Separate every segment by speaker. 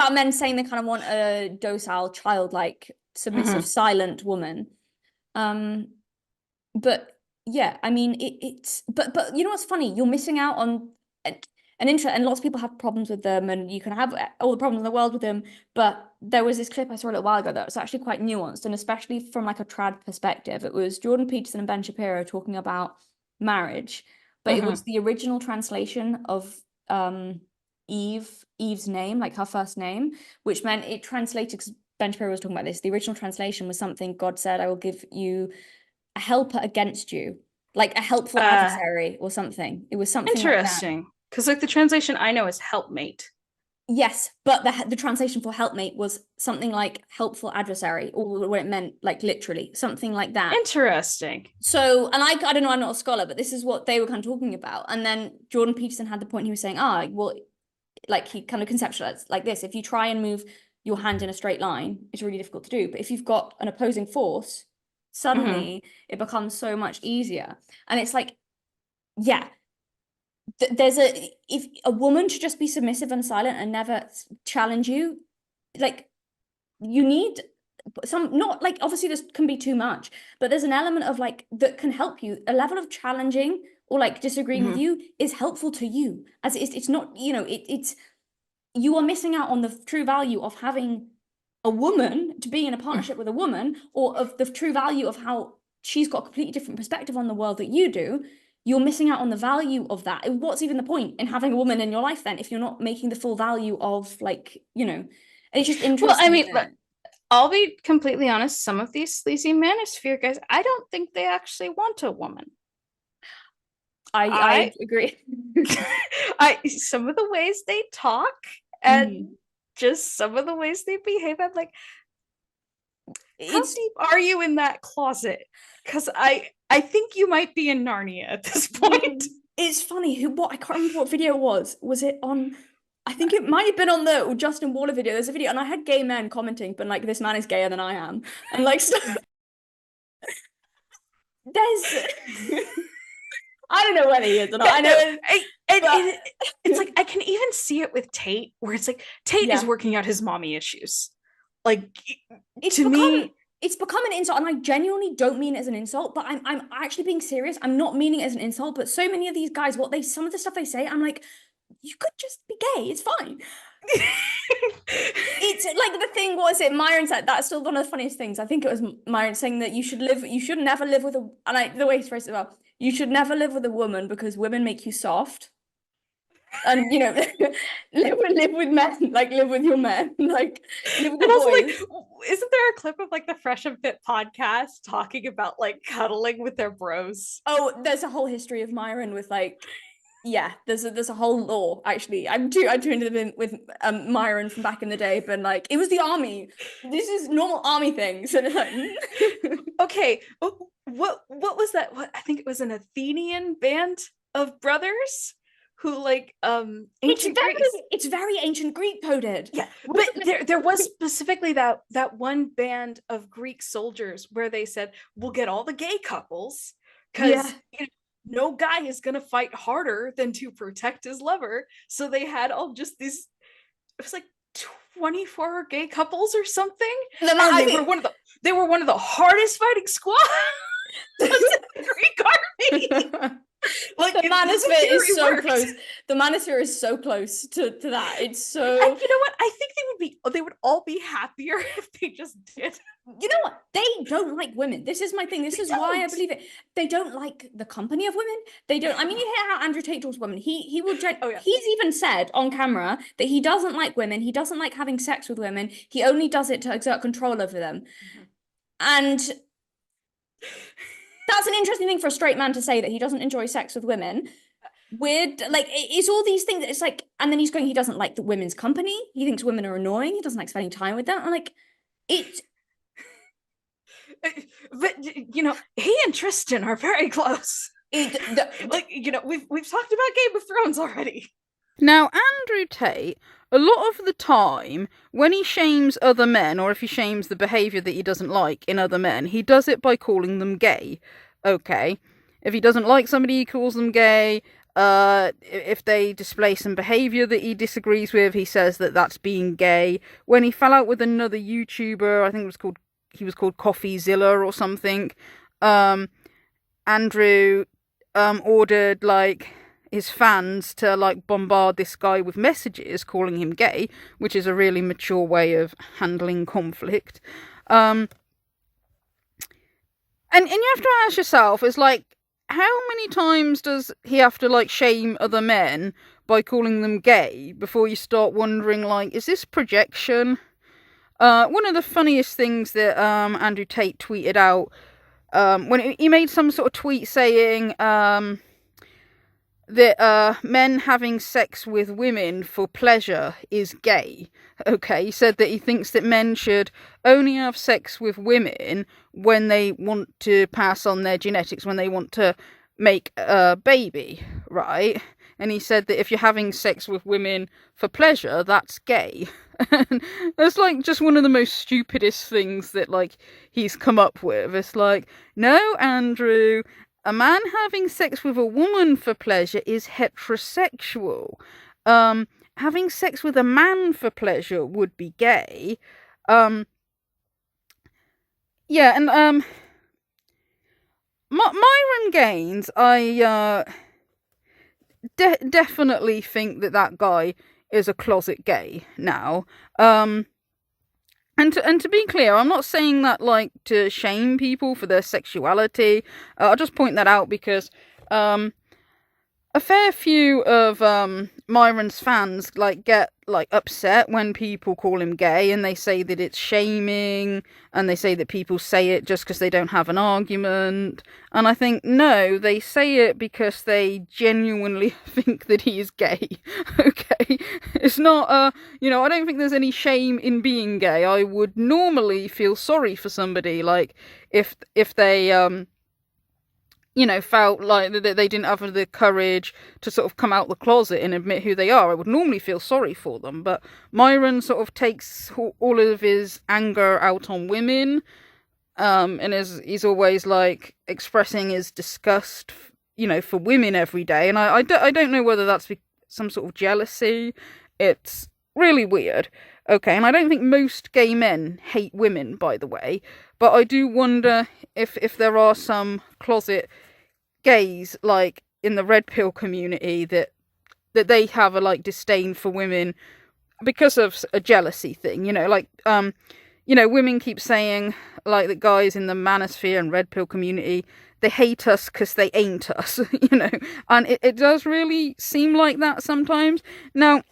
Speaker 1: about men saying they kind of want a docile, childlike, submissive, silent woman. But yeah, I mean, but you know what's funny? You're missing out on an interest, and lots of people have problems with them, and you can have all the problems in the world with them. But there was this clip I saw a little while ago that was actually quite nuanced, and especially from like a trad perspective. It was Jordan Peterson and Ben Shapiro talking about marriage, but it was the original translation of Eve's name, like her first name, which meant it translated, because Ben Shapiro was talking about this, the original translation was something God said, I will give you a helper against you, like a helpful adversary or something. It was something
Speaker 2: interesting, because like the translation I know is helpmate.
Speaker 1: Yes, but the translation for helpmate was something like helpful adversary, or what it meant, like literally something like that.
Speaker 2: Interesting.
Speaker 1: So, and I don't know, I'm not a scholar, but this is what they were kind of talking about. And then Jordan Peterson had the point, he was saying, well, like he kind of conceptualized like this: if you try and move your hand in a straight line, it's really difficult to do. But if you've got an opposing force, suddenly it becomes so much easier. And it's like, yeah, if a woman should just be submissive and silent and never challenge you, like you need some, not like, obviously this can be too much, but there's an element of like that can help you. A level of challenging or like disagreeing with you is helpful to you, as it's not, you know, it's you are missing out on the true value of having a woman, to be in a partnership with a woman, or of the true value of how she's got a completely different perspective on the world that you do. You're missing out on the value of that. What's even the point in having a woman in your life then, if you're not making the full value of, like, you know, it's just interesting.
Speaker 2: Well, I mean, I'll be completely honest, some of these sleazy manosphere guys, I don't think they actually want a woman.
Speaker 1: I agree.
Speaker 2: Some of the ways they talk and just some of the ways they behave, I'm like, how deep are you in that closet? Because I think you might be in Narnia at this point.
Speaker 1: It's funny, I can't remember what video it was. Was it on, I think it might have been on the Justin Waller video. There's a video, and I had gay men commenting, but like, this man is gayer than I am. And like, there's I don't know whether he is or not. I know
Speaker 2: it's like, I can even see it with Tate, where it's like Tate is working out his mommy issues. Like, it's
Speaker 1: become an insult, and I genuinely don't mean it as an insult, but I'm actually being serious. I'm not meaning it as an insult, but so many of these guys, some of the stuff they say, I'm like, you could just be gay, it's fine. It's like the thing, what is it, Myron said, that's still one of the funniest things. I think it was Myron saying that you should never live with the way he phrased it well, you should never live with a woman because women make you soft. And you know, live with men, like live with your men, like live with your boys.
Speaker 2: Like, isn't there a clip of like the Fresh and Fit podcast talking about like cuddling with their bros?
Speaker 1: Oh, there's a whole history of Myron with like, yeah, there's a whole lore. Actually, I tuned in with Myron from back in the day, but like, it was the army. This is normal army things. And like,
Speaker 2: okay, what was that? I think it was an Athenian band of brothers who like
Speaker 1: it's very ancient Greek coded.
Speaker 2: Yeah, but there was specifically that one band of Greek soldiers where they said, we'll get all the gay couples because no guy is gonna fight harder than to protect his lover. So they had all just these, it was like 24 gay couples or something. They were one of the hardest fighting squads in the Greek army.
Speaker 1: Like, the manosphere is so close. The manosphere is so close to that. It's so.
Speaker 2: And you know what? I think they would all be happier if they just did.
Speaker 1: You know what? They don't like women. This is my thing. This is why I believe it. They don't like the company of women. They don't. I mean, you hear how Andrew Tate talks to women. He will. He's even said on camera that he doesn't like women. He doesn't like having sex with women. He only does it to exert control over them. And that's an interesting thing for a straight man to say, that he doesn't enjoy sex with women. Weird, like, it's all these things. It's like, and then he's going, he doesn't like the women's company. He thinks women are annoying. He doesn't like spending time with them. I'm like,
Speaker 2: but you know, he and Tristan are very close. Like, you know, we've talked about Game of Thrones already.
Speaker 3: Now, Andrew Tate, a lot of the time, when he shames other men, or if he shames the behaviour that he doesn't like in other men, he does it by calling them gay. Okay. If he doesn't like somebody, he calls them gay. If they display some behavior that he disagrees with, he says that that's being gay. When he fell out with another YouTuber, I think he was called CoffeeZilla or something, Andrew ordered like his fans to like bombard this guy with messages calling him gay, which is a really mature way of handling conflict. And you have to ask yourself, is like, how many times does he have to like shame other men by calling them gay before you start wondering, like, is this projection? One of the funniest things that Andrew Tate tweeted out, when he made some sort of tweet saying that men having sex with women for pleasure is gay. Okay, he said that he thinks that men should only have sex with women when they want to pass on their genetics, when they want to make a baby, right? And he said that if you're having sex with women for pleasure, that's gay. And that's like just one of the most stupidest things that like he's come up with. It's like, no, Andrew, a man having sex with a woman for pleasure is heterosexual. Having sex with a man for pleasure would be gay. Yeah, and Myron Gaines, I definitely think that guy is a closet gay now. And to be clear, I'm not saying that like to shame people for their sexuality. I'll just point that out because a fair few of Myron's fans like get like upset when people call him gay, and they say that it's shaming, and they say that people say it just because they don't have an argument. And I think no, they say it because they genuinely think that he is gay. Okay, it's not I don't think there's any shame in being gay. I would normally feel sorry for somebody like if they felt like that they didn't have the courage to sort of come out the closet and admit who they are. I would normally feel sorry for them, but Myron sort of takes all of his anger out on women, and he's always like expressing his disgust, for women every day. And I don't know whether that's some sort of jealousy. It's really weird. Okay, and I don't think most gay men hate women, by the way, but I do wonder if there are some closet gays like in the red pill community that they have a like disdain for women because of a jealousy thing. Women keep saying like that guys in the manosphere and red pill community, they hate us because they ain't us. And it does really seem like that sometimes. Now,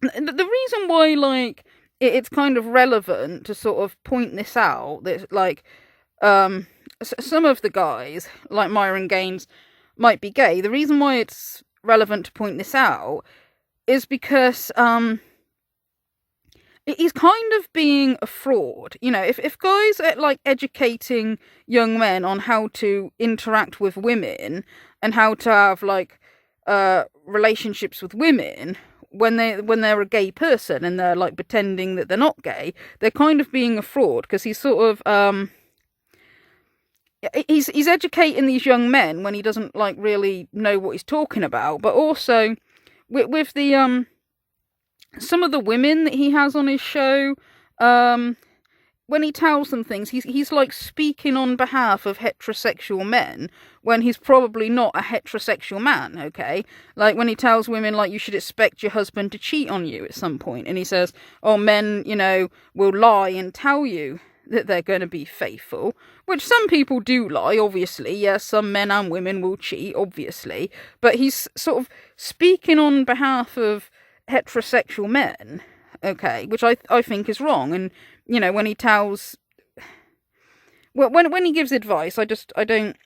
Speaker 3: the reason why like it's kind of relevant to sort of point this out, that like some of the guys like Myron Gaines might be gay. The reason why it's relevant to point this out is because he's kind of being a fraud. If guys are like educating young men on how to interact with women and how to have like relationships with women when they're a gay person, and they're like pretending that they're not gay, they're kind of being a fraud, because he's sort of he's educating these young men when he doesn't like really know what he's talking about. But also with the some of the women that he has on his show, when he tells them things, he's like speaking on behalf of heterosexual men when he's probably not a heterosexual man. Okay, like when he tells women like you should expect your husband to cheat on you at some point, and he says, oh, men will lie and tell you that they're going to be faithful, which some people do lie, obviously. Yes, some men and women will cheat, obviously, but he's sort of speaking on behalf of heterosexual men, okay, which I think is wrong. And when he tells, when he gives advice, I don't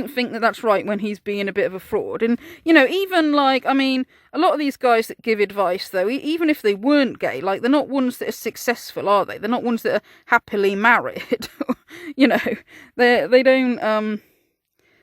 Speaker 3: think that that's right when he's being a bit of a fraud. And, even like, I mean, a lot of these guys that give advice, though, even if they weren't gay, like, they're not ones that are successful, are they? They're not ones that are happily married. They don't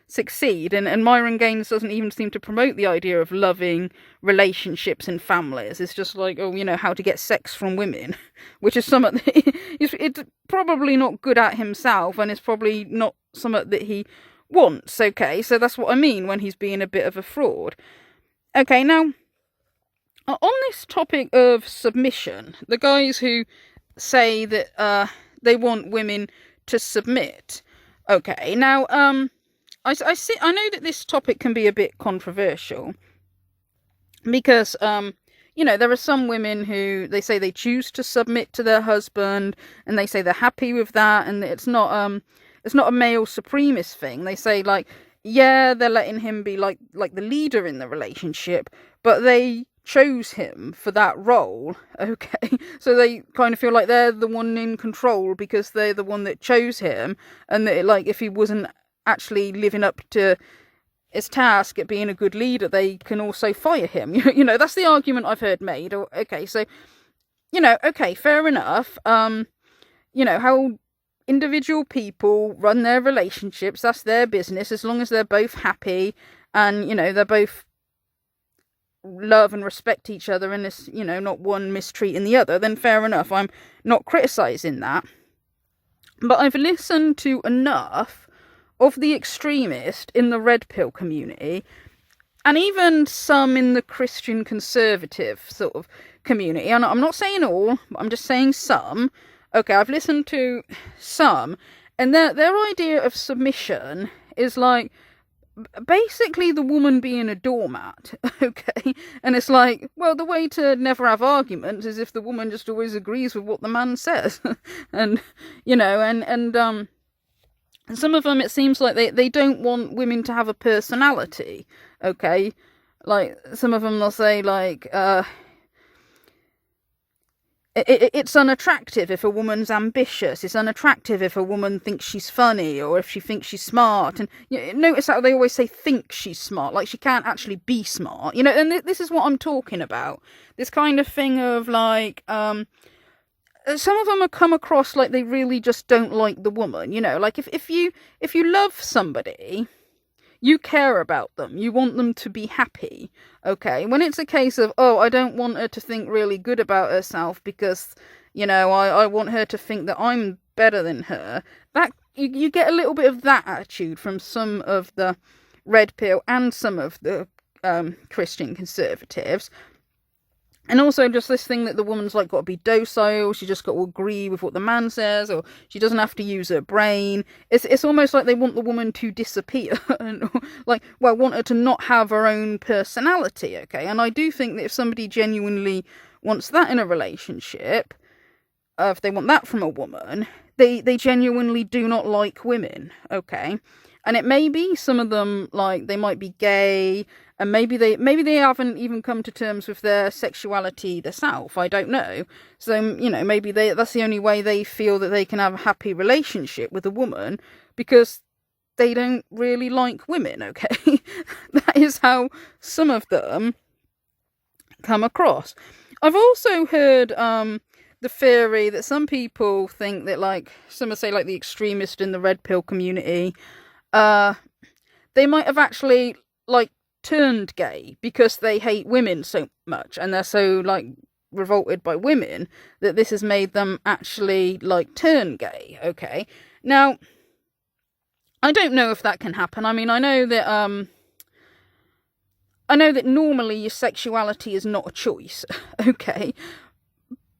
Speaker 3: succeed. And Myron Gaines doesn't even seem to promote the idea of loving relationships and families. It's just like, how to get sex from women, which is something that it's probably not good at himself, and it's probably not something that he wants. Okay, so that's what I mean when he's being a bit of a fraud. Okay, now, on this topic of submission, the guys who say that they want women to submit. Okay, now, I know that this topic can be a bit controversial because, there are some women who they say they choose to submit to their husband, and they say they're happy with that, and it's not a male supremacist thing. They say, like, yeah, they're letting him be like the leader in the relationship, but they chose him for that role. Okay, so they kind of feel like they're the one in control because they're the one that chose him, and that, like, if he wasn't actually living up to his task at being a good leader, they can also fire him. That's the argument I've heard made. Okay, so okay, fair enough. How individual people run their relationships, that's their business, as long as they're both happy and they're both love and respect each other, and it's not one mistreating the other, then fair enough. I'm not criticizing that, but I've listened to enough of the extremist in the red pill community, and even some in the Christian conservative sort of community, and I'm not saying all, but I'm just saying some. Okay, I've listened to some, and their idea of submission is like basically the woman being a doormat. Okay, and it's like, well, the way to never have arguments is if the woman just always agrees with what the man says. And some of them, it seems like they don't want women to have a personality. Okay, like some of them, they'll say like it's unattractive if a woman's ambitious. It's unattractive if a woman thinks she's funny or if she thinks she's smart. And notice how they always say think she's smart, like she can't actually be smart. And this is what I'm talking about. This kind of thing of like, some of them have come across like they really just don't like the woman. Like if you love somebody, you care about them. You want them to be happy. Okay. When it's a case of, oh, I don't want her to think really good about herself because, I want her to think that I'm better than her. That you get a little bit of that attitude from some of the red pill and some of the Christian conservatives. And also just this thing that the woman's like got to be docile, she just got to agree with what the man says, or she doesn't have to use her brain. It's almost like they want the woman to disappear, and want her to not have her own personality, okay? And I do think that if somebody genuinely wants that in a relationship, if they want that from a woman, they genuinely do not like women, okay? And it may be some of them, like, they might be gay, and maybe they haven't even come to terms with their sexuality themselves. I don't know. So, maybe that's the only way they feel that they can have a happy relationship with a woman, because they don't really like women, okay? That is how some of them come across. I've also heard the theory that some people think that, like, some would say, like, the extremist in the red pill community, they might have actually, like, turned gay because they hate women so much and they're so, like, revolted by women that this has made them actually, like, turn gay. Okay, now I don't know if that can happen. I mean, I know that normally your sexuality is not a choice. Okay,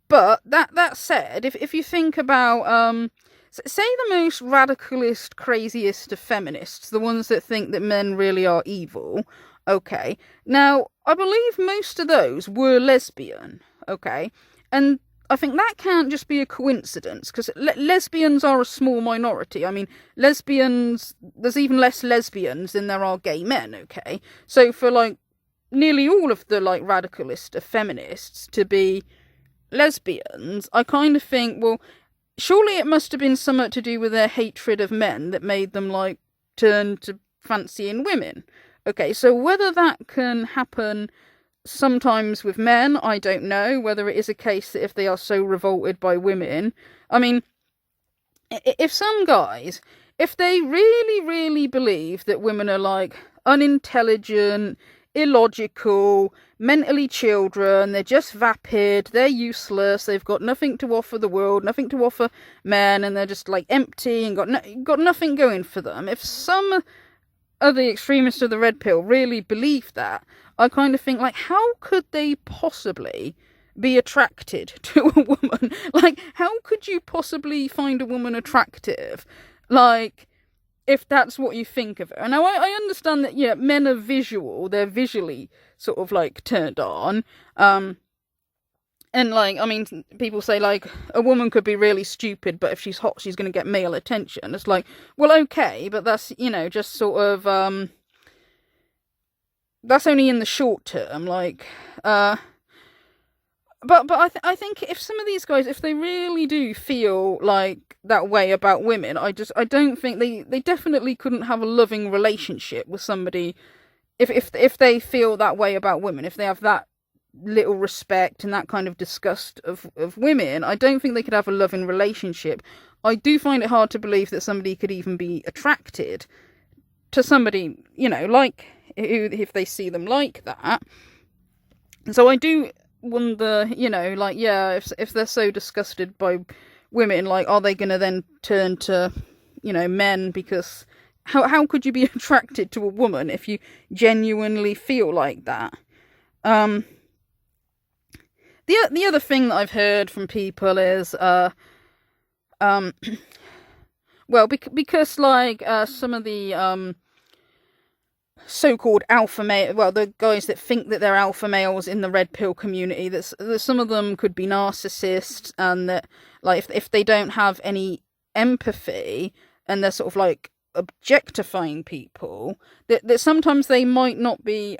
Speaker 3: but that said, if you think about say the most radicalist, craziest of feminists, the ones that think that men really are evil, okay, now, I believe most of those were lesbian, okay, and I think that can't just be a coincidence, because lesbians are a small minority. I mean, there's even less lesbians than there are gay men, okay, so for, like, nearly all of the, like, radicalist of feminists to be lesbians, I kind of think, well, surely it must have been something to do with their hatred of men that made them, like, turn to fancying women. Okay, so whether that can happen sometimes with men, I don't know. Whether it is a case that if they are so revolted by women, I mean, if some guys, if they really, really believe that women are, like, unintelligent, illogical, mentally children, they're just vapid, they're useless, they've got nothing to offer the world, nothing to offer men, and they're just, like, empty and got nothing going for them. If some other extremists of the red pill really believe that, I kind of think, like, how could they possibly be attracted to a woman? Like, how could you possibly find a woman attractive? Like, if that's what you think of her. Now, I understand that, yeah, men are visual. They're visually sort of, like, turned on. And, like, I mean, people say, like, a woman could be really stupid, but if she's hot, she's going to get male attention. It's like, well, okay, but that's, you know, just sort of, that's only in the short term, like, but I think if some of these guys, if they really do feel like that way about women, I don't think they definitely couldn't have a loving relationship with somebody if they feel that way about women, if they have that little respect and that kind of disgust of women. I don't think they could have a loving relationship. I do find it hard to believe that somebody could even be attracted to somebody, you know, like, who, if they see them like that. So I do wonder, you know, like, yeah, if they're so disgusted by women, like, are they going to then turn to, you know, men? Because how could you be attracted to a woman if you feel like that? The other thing that I've heard from people is, well, because like, some of the, so-called alpha male, well, the guys that think that they're alpha males in the red pill community, that some of them could be narcissists, and that, like, if they don't have any empathy, and they're sort of like objectifying people, that sometimes they might not be,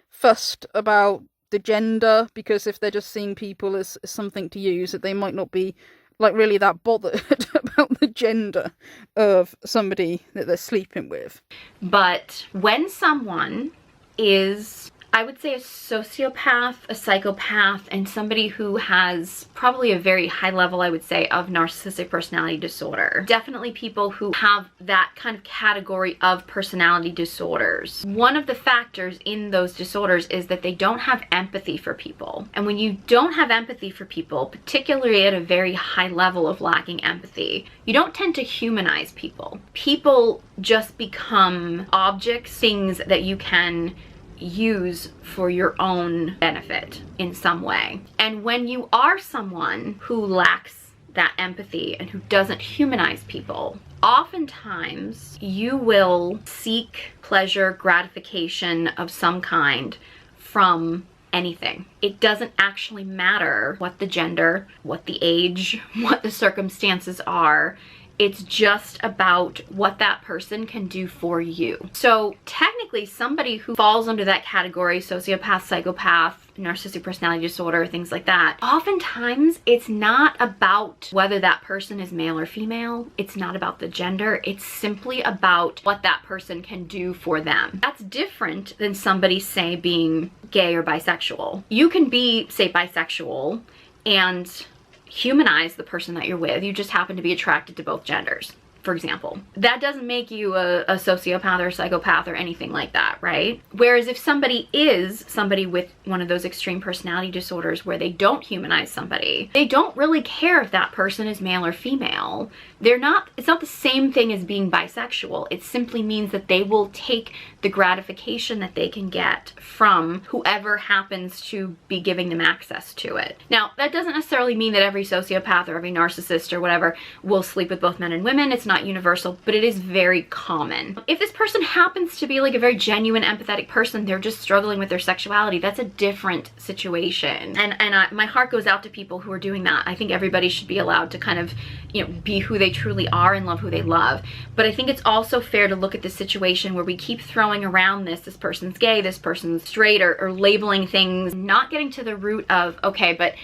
Speaker 3: fussed about the gender, because if they're just seeing people as something to use, that they might not be, like, really that bothered about the gender of somebody that they're sleeping with.
Speaker 4: But when someone is, I would say, a sociopath, a psychopath, and somebody who has probably a very high level, I would say, of narcissistic personality disorder. Definitely people who have that kind of category of personality disorders. One of the factors in those disorders is that they don't have empathy for people. And when you don't have empathy for people, particularly at a very high level of lacking empathy, you don't tend to humanize people. People just become objects, things that you can use for your own benefit in some way. And when you are someone who lacks that empathy and who doesn't humanize people, oftentimes you will seek pleasure, gratification of some kind from anything. It doesn't actually matter what the gender, what the age, what the circumstances are. It's just about what that person can do for you. So technically, somebody who falls under that category, sociopath, psychopath, narcissistic personality disorder, things like that, oftentimes it's not about whether that person is male or female. It's not about the gender. It's simply about what that person can do for them. That's different than somebody, say, being gay or bisexual. You can be, say, bisexual and humanize the person that you're with. You just happen to be attracted to both genders, for example. That doesn't make you a sociopath or a psychopath or anything like that, right? Whereas if somebody is somebody with one of those extreme personality disorders where they don't humanize somebody, they don't really care if that person is male or female. It's not the same thing as being bisexual. It simply means that they will take the gratification that they can get from whoever happens to be giving them access to it. Now, that doesn't necessarily mean that every sociopath or every narcissist or whatever will sleep with both men and women. It's not universal, but it is very common. If this person happens to be like a very genuine, empathetic person, they're just struggling with their sexuality, that's a different situation. And my heart goes out to people who are doing that. I think everybody should be allowed to kind of, you know, be who they truly are and love who they love. But I think it's also fair to look at the situation where we keep throwing around this person's gay, this person's straight, or labeling things, not getting to the root of, okay, but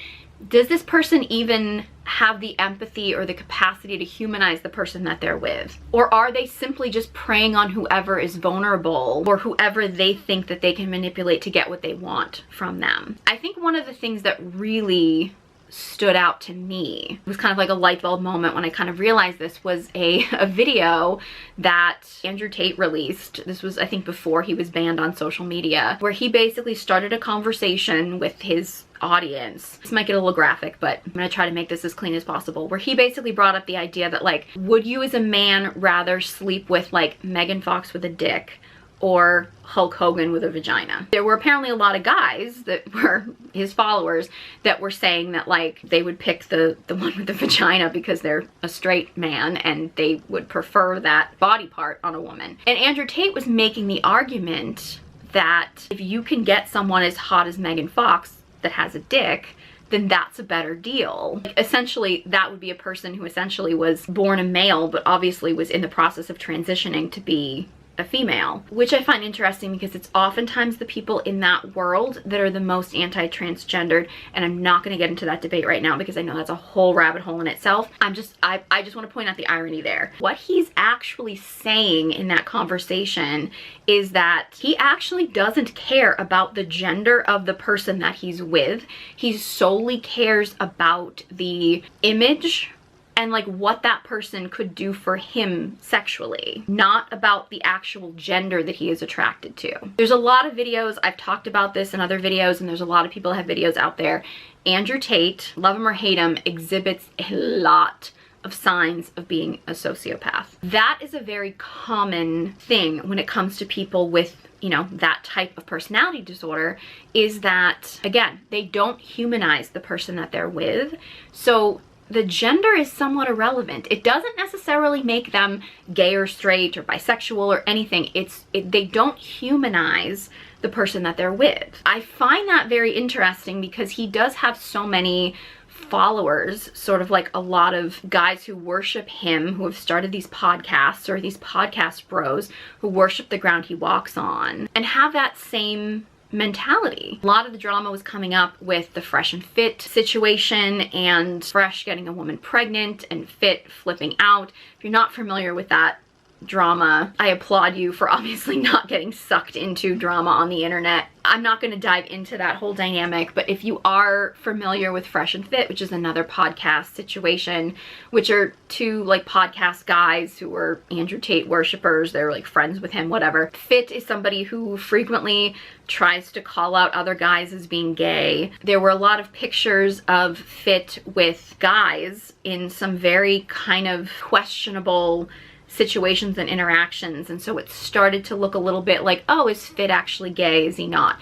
Speaker 4: does this person even have the empathy or the capacity to humanize the person that they're with? Or are they simply just preying on whoever is vulnerable or whoever they think that they can manipulate to get what they want from them? I think one of the things that really stood out to me, it was kind of like a light bulb moment when I kind of realized this, was a video that Andrew Tate released. This was, I think, before he was banned on social media, where he basically started a conversation with his audience. This might get a little graphic, but I'm gonna try to make this as clean as possible, where he basically brought up the idea that, like, would you as a man rather sleep with like Megan Fox with a dick or Hulk Hogan with a vagina? There were apparently a lot of guys that were his followers that were saying that, like, they would pick the one with the vagina because they're a straight man and they would prefer that body part on a woman. And Andrew Tate was making the argument that if you can get someone as hot as Megan Fox that has a dick, then that's a better deal. Essentially, that would be a person who essentially was born a male, but obviously was in the process of transitioning to be a female, which I find interesting because it's oftentimes the people in that world that are the most anti-transgendered, and I'm not going to get into that debate right now because I know that's a whole rabbit hole in itself. I just want to point out the irony there. What he's actually saying in that conversation is that he actually doesn't care about the gender of the person that he's with. He solely cares about the image and like what that person could do for him sexually, not about the actual gender that he is attracted to. There's a lot of videos, I've talked about this in other videos, and there's a lot of people that have videos out there. Andrew Tate, love him or hate him, exhibits a lot of signs of being a sociopath. That is a very common thing when it comes to people with, you know, that type of personality disorder, is that, again, they don't humanize the person that they're with. So the gender is somewhat irrelevant. It doesn't necessarily make them gay or straight or bisexual or anything. They don't humanize the person that they're with. I find that very interesting because he does have so many followers, sort of like a lot of guys who worship him, who have started these podcasts, or these podcast bros who worship the ground he walks on and have that same mentality. A lot of the drama was coming up with the Fresh and Fit situation and Fresh getting a woman pregnant and Fit flipping out. If you're not familiar with that drama, I applaud you for obviously not getting sucked into drama on the internet. I'm not going to dive into that whole dynamic, but if you are familiar with Fresh and Fit, which is another podcast situation, which are two like podcast guys who were Andrew Tate worshipers, they're like friends with him, whatever. Fit is somebody who frequently tries to call out other guys as being gay. There were a lot of pictures of Fit with guys in some very kind of questionable situations and interactions, and so it started to look a little bit like, oh, is Fit actually gay? Is he not?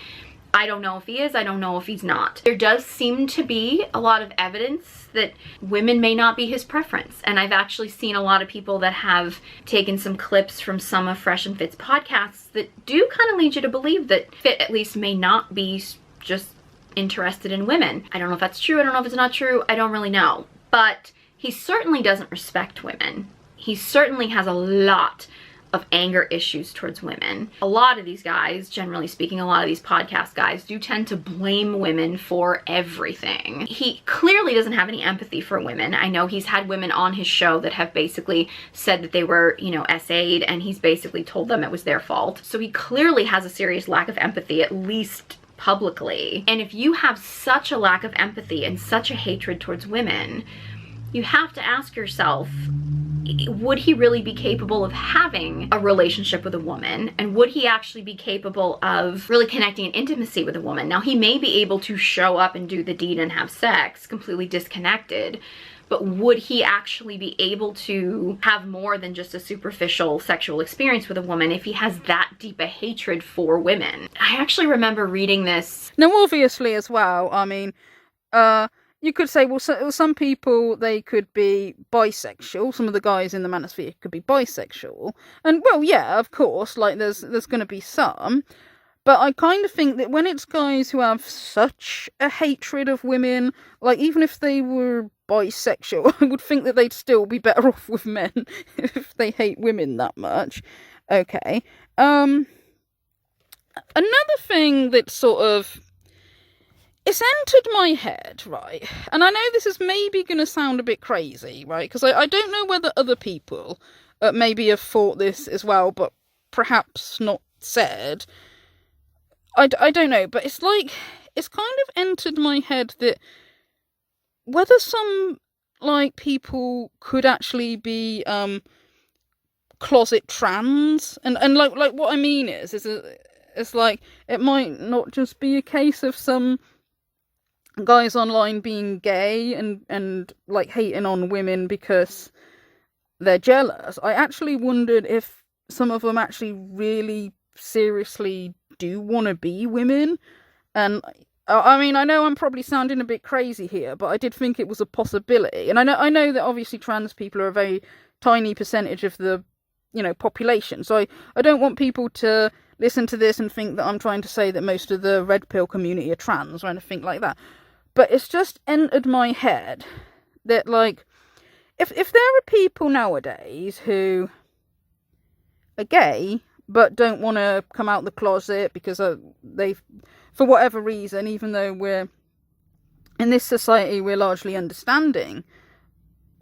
Speaker 4: I don't know if he is, I don't know if he's not. There does seem to be a lot of evidence that women may not be his preference, and I've actually seen a lot of people that have taken some clips from some of Fresh and Fit's podcasts that do kind of lead you to believe that Fit at least may not be just interested in women. I don't know if that's true, I don't know if it's not true, I don't really know, but he certainly doesn't respect women. He certainly has a lot of anger issues towards women. A lot of these guys, generally speaking, a lot of these podcast guys do tend to blame women for everything. He clearly doesn't have any empathy for women. I know he's had women on his show that have basically said that they were, you know, SA'd, and he's basically told them it was their fault. So he clearly has a serious lack of empathy, at least publicly. And if you have such a lack of empathy and such a hatred towards women, you have to ask yourself, would he really be capable of having a relationship with a woman? And would he actually be capable of really connecting in intimacy with a woman? Now, he may be able to show up and do the deed and have sex completely disconnected, but would he actually be able to have more than just a superficial sexual experience with a woman if he has that deep a hatred for women? I actually remember reading this.
Speaker 3: Now, obviously, as well, I mean, you could say, well, some people, they could be bisexual. Some of the guys in the manosphere could be bisexual. And, well, yeah, of course, like, there's going to be some. But I kind of think that when it's guys who have such a hatred of women, like, even if they were bisexual, I would think that they'd still be better off with men if they hate women that much. Okay. Another thing that sort of, it's entered my head, right? And I know this is maybe going to sound a bit crazy, right? Because I don't know whether other people maybe have thought this as well, but perhaps not said. I don't know, but it's like, it's kind of entered my head that whether some, like, people could actually be closet trans, and like what I mean is it's like, it might not just be a case of some guys online being gay and like hating on women because they're jealous, I actually wondered if some of them actually really seriously do want to be women. And I mean, I know I'm probably sounding a bit crazy here, but I did think it was a possibility. And I know that obviously trans people are a very tiny percentage of the, population. So I don't want people to listen to this and think that I'm trying to say that most of the red pill community are trans or anything like that. But it's just entered my head that, like, if there are people nowadays who are gay but don't want to come out the closet because they, for whatever reason, even though we're in this society, we're largely understanding,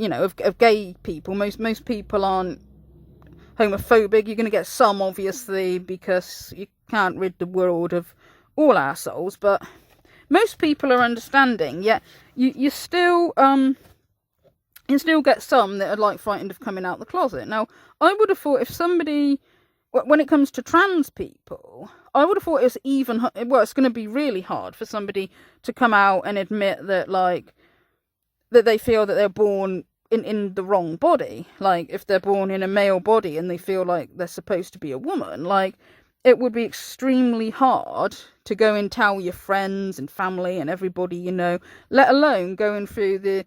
Speaker 3: of gay people. Most people aren't homophobic. You're going to get some, obviously, because you can't rid the world of all assholes, but most people are understanding. Yet you still get some that are like frightened of coming out the closet. Now, I would have thought if somebody, when it comes to trans people, I would have thought it's it's going to be really hard for somebody to come out and admit that, like, that they feel that they're born in the wrong body. Like, if they're born in a male body and they feel like they're supposed to be a woman, like, it would be extremely hard to go and tell your friends and family and everybody, let alone going through the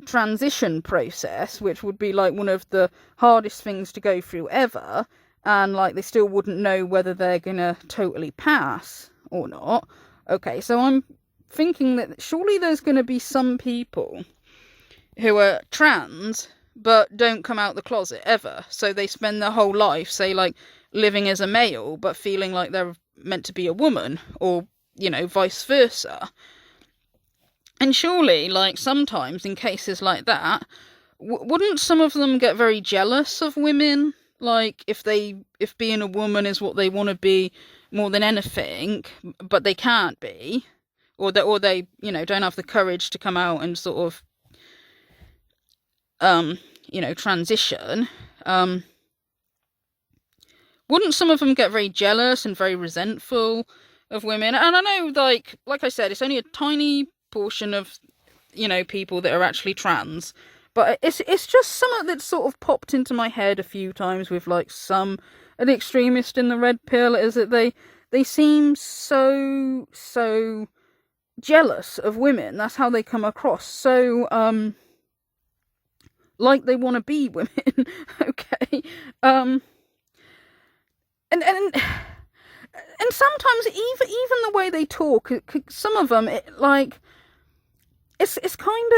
Speaker 3: transition process, which would be like one of the hardest things to go through ever, and like they still wouldn't know whether they're gonna totally pass or not. Okay, so I'm thinking that surely there's gonna be some people who are trans but don't come out the closet ever, so they spend their whole life, say, like, living as a male but feeling like they're meant to be a woman, or vice versa. And surely, like, sometimes in cases like that, wouldn't some of them get very jealous of women? Like, if being a woman is what they want to be more than anything, but they can't be, or they don't have the courage to come out and sort of transition. Wouldn't some of them get very jealous and very resentful of women? And I know, like I said, it's only a tiny portion of people that are actually trans, but it's just something that sort of popped into my head a few times with, like, some an extremist in the red pill, is that they seem so jealous of women. That's how they come across. So like they want to be women. Okay. And sometimes even the way they talk, some of them, it's kind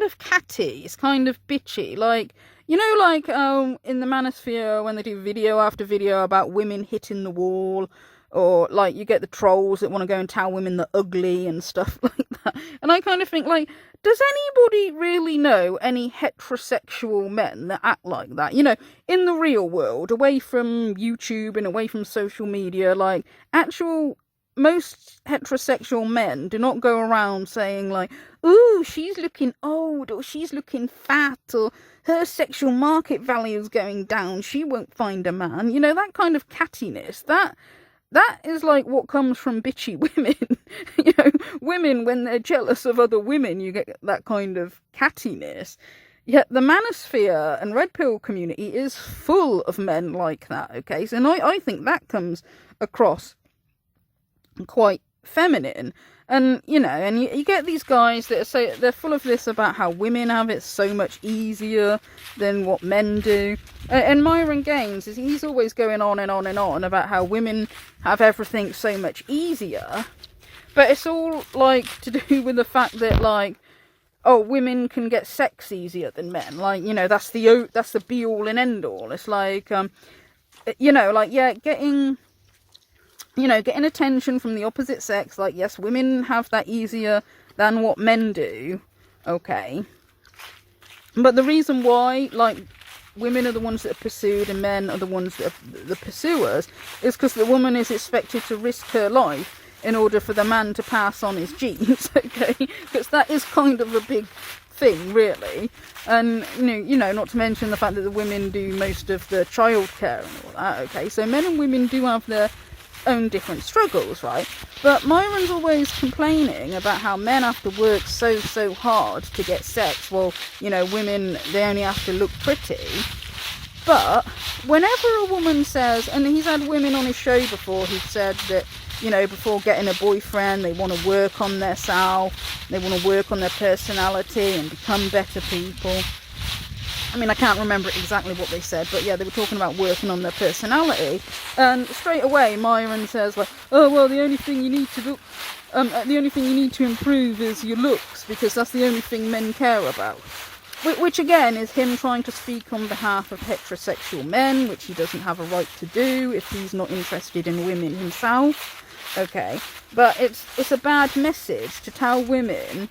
Speaker 3: of catty, it's kind of bitchy, like, in the Manosphere, when they do video after video about women hitting the wall, or like you get the trolls that want to go and tell women they're ugly and stuff like that. And I kind of think, like, does anybody really know any heterosexual men that act like that? In the real world, away from YouTube and away from social media, like, most heterosexual men do not go around saying, like, ooh, she's looking old, or she's looking fat, or her sexual market value is going down, she won't find a man. That kind of cattiness, that is like what comes from bitchy women. Women, when they're jealous of other women, you get that kind of cattiness. Yet the Manosphere and red pill community is full of men like that, okay? So, and I think that comes across quite feminine. And, and you get these guys that say they're full of this about how women have it so much easier than what men do. And Myron Gaines, he's always going on and on and on about how women have everything so much easier. But it's all, like, to do with the fact that, like, oh, women can get sex easier than men. Like, that's the be all and end all. It's like, getting attention from the opposite sex, like, yes, women have that easier than what men do, okay, but the reason why, like, women are the ones that are pursued and men are the ones that are the pursuers is because the woman is expected to risk her life in order for the man to pass on his genes, okay, because that is kind of a big thing, really. And not to mention the fact that the women do most of the childcare and all that, okay, so men and women do have their own different struggles, right? But Myron's always complaining about how men have to work so hard to get sex, while, you know, women, they only have to look pretty. But whenever a woman says, and he's had women on his show before who've said that, you know, before getting a boyfriend, they want to work on their self, they want to work on their personality and become better people. I mean, I can't remember exactly what they said, but yeah, they were talking about working on their personality. And straight away, Myron says, like, oh, well, the only thing you need to look, the only thing you need to improve is your looks, because that's the only thing men care about. Which again is him trying to speak on behalf of heterosexual men, which he doesn't have a right to do if he's not interested in women himself. Okay, but it's a bad message to tell women,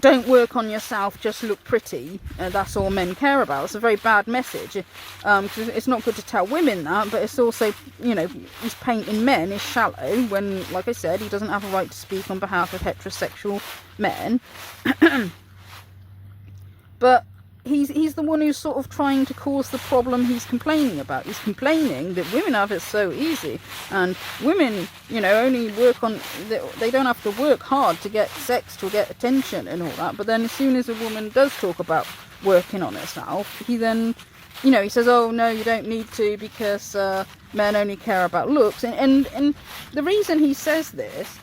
Speaker 3: don't work on yourself, just look pretty, that's all men care about. It's a very bad message, because it's not good to tell women that, but it's also, you know, he's painting men as shallow when, like I said, he doesn't have a right to speak on behalf of heterosexual men. But he's the one who's sort of trying to cause the problem he's complaining about. He's complaining that women have it so easy, and women, you know, only work on, they don't have to work hard to get sex, to get attention and all that. But then as soon as a woman does talk about working on herself, he then, you know, he says, oh no, you don't need to, because men only care about looks. And the reason he says this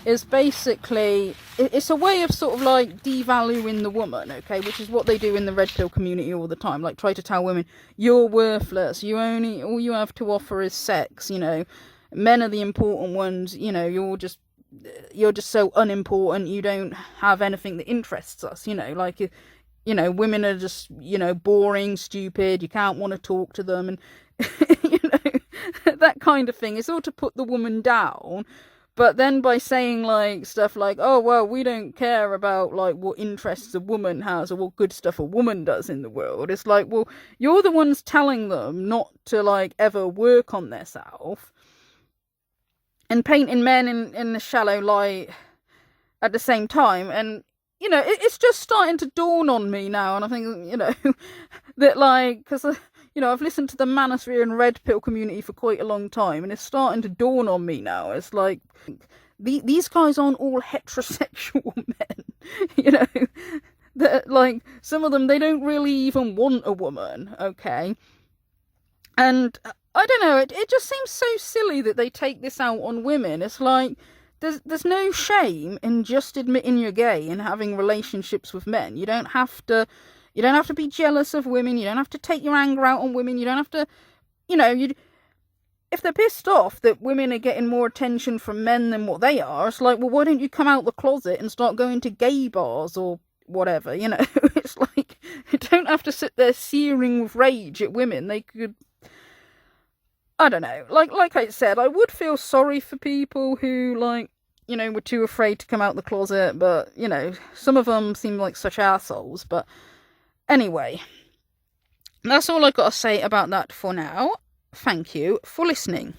Speaker 3: is basically, it's a way of sort of like devaluing the woman, okay, which is what they do in the red pill community all the time, like try to tell women, you're worthless, all you have to offer is sex, you know, men are the important ones, you know, you're just so unimportant, you don't have anything that interests us, you know, like, you know, women are just, you know, boring, stupid, you can't want to talk to them, and you know, that kind of thing. It's all to put the woman down. But then by saying like stuff like, oh, well, we don't care about like what interests a woman has or what good stuff a woman does in the world. It's like, well, you're the ones telling them not to like ever work on themselves, and painting men in a shallow light at the same time. And, you know, it's just starting to dawn on me now. And I think, you know, that like, because you know, I've listened to the manosphere and red pill community for quite a long time, and it's starting to dawn on me now. It's like, these guys aren't all heterosexual men, you know, that like, some of them, they don't really even want a woman, okay? And I don't know, it just seems so silly that they take this out on women. It's like, there's no shame in just admitting you're gay and having relationships with men. You don't have to be jealous of women. You don't have to take your anger out on women. You don't have to, you know, if they're pissed off that women are getting more attention from men than what they are, it's like, well, why don't you come out the closet and start going to gay bars or whatever, you know? It's like, you don't have to sit there searing with rage at women. They could, I don't know, like I said, I would feel sorry for people who, like, you know, were too afraid to come out the closet, but, you know, some of them seem like such assholes. But anyway, that's all I've got to say about that for now. Thank you for listening.